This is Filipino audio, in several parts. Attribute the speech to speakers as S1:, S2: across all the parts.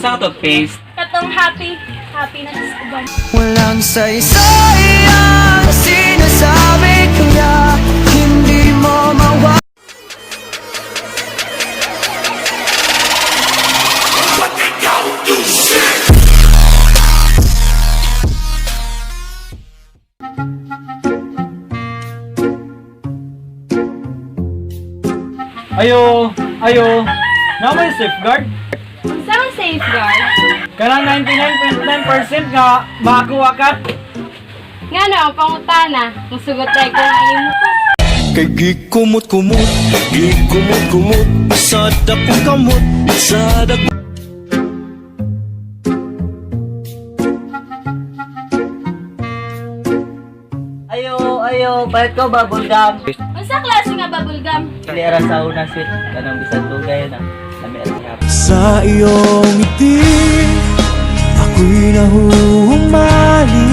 S1: Unsa ka toothpaste?
S2: Katong happy na uban.
S3: Walang saysay ang sinasabi kaya hindi mo mawa.
S4: Ayo, na may safeguard.
S2: Unsang safeguard?
S4: Kanang 99.9% nga makakuha ka.
S2: Nga na, ang pangutana. Musugot tayo ko ang imo ko.
S3: Kay gikumot-kumot, sa dapong kamot, sa dapong
S5: Ayo, bayad ko bubble gum.
S2: Unsa klase nga bubblegum?
S5: Lera sa una sweet, kanang bisan tugay na. Kami at
S3: sa iyong ngiti, ako'y nahuhumali.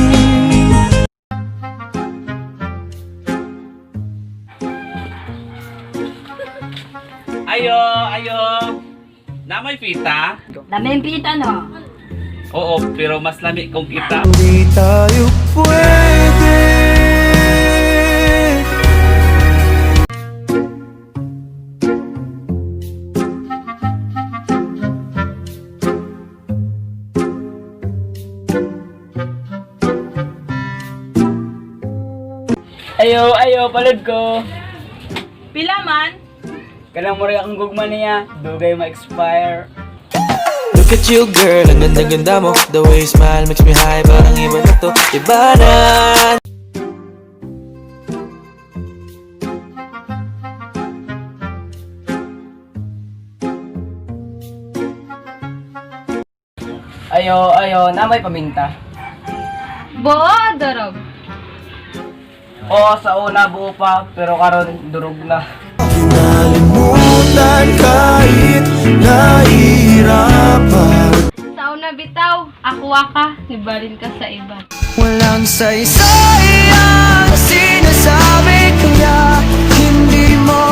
S1: Ayo. Na may pita?
S2: Daming pita, no?
S1: Oo, pero mas lami kung pita.
S3: Di tayo pwede.
S5: Ayo, palad ko.
S2: Pila man?
S5: Kanang mura akong gugma niya, dugay ma-expire.
S3: Look at you girl, ang ganda-ganda mo. The way you smile makes me high, parang iba na to. Iba na.
S5: Ayo, na may paminta.
S2: Buo, dorog.
S5: Oo, sa una buo pa, pero karon durog na.
S3: Kinalimutan kahit nahihirapan.
S2: Sa una bitaw, akuha ka, nibalin ka sa iba.
S3: Walang saysay ang sinasabi kaya hindi mo.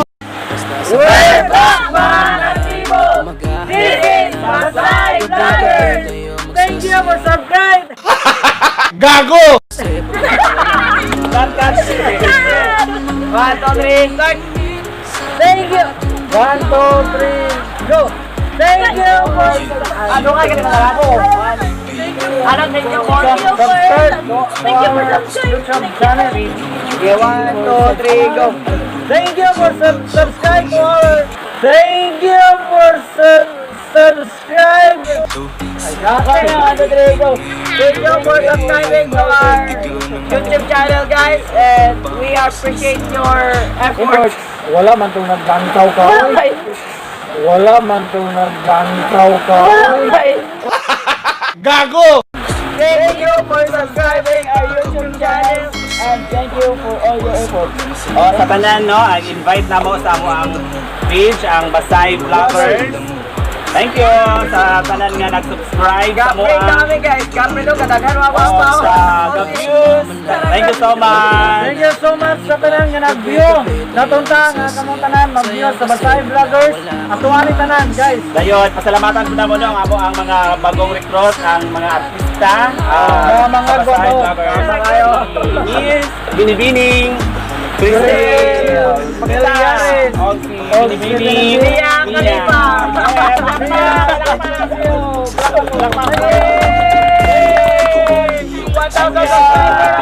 S5: We're back, mga natibo! This is Masay Vloggers! Thank you for subscribe!
S4: Gago!
S5: Cut! 1, 2, 3, start! Thank you! 1, 2, 3, go! Thank you for ano ka ganun na ako? Ano thank you for subscribe YouTube channel. Okay, 1, 2, 3, go! Thank you for subscribe to our Thank you for subscribe. Okay, 1, 2, 3, go! Thank you for subscribing to our YouTube channel, guys, and we appreciate your efforts.
S4: Wala man itong nagbantaw ka. Wala man itong nagbantaw ka. Gago!
S5: Thank you for subscribing our YouTube channel and thank you for all your efforts.
S1: O sa tanan no, invite na mo sa amo ang page, ang Masay Vloggers. Thank you sa tanan nga nag-subscribe sa mo
S5: Gapring kami, guys. Gapring do kadaghan mga papaw.
S1: sa views. Thank you so much.
S4: Thank you so much sa tanan nga nag-view. Natunta nga kamong tanan mag-view sa Masay Vloggers. Atuani tanan, guys.
S1: Dayon, pasalamatan po na mo no, ang amo ang mga bagong recruit, ang mga artista,
S4: mga
S1: Masay
S4: bago.
S1: Vloggers.
S5: Tama kayo.
S1: Miss Binibining, Crisel,
S4: Pagkayarin.
S1: Binibining,
S5: Mia Khalifa.
S1: Hey!
S5: 1,000 subscribers.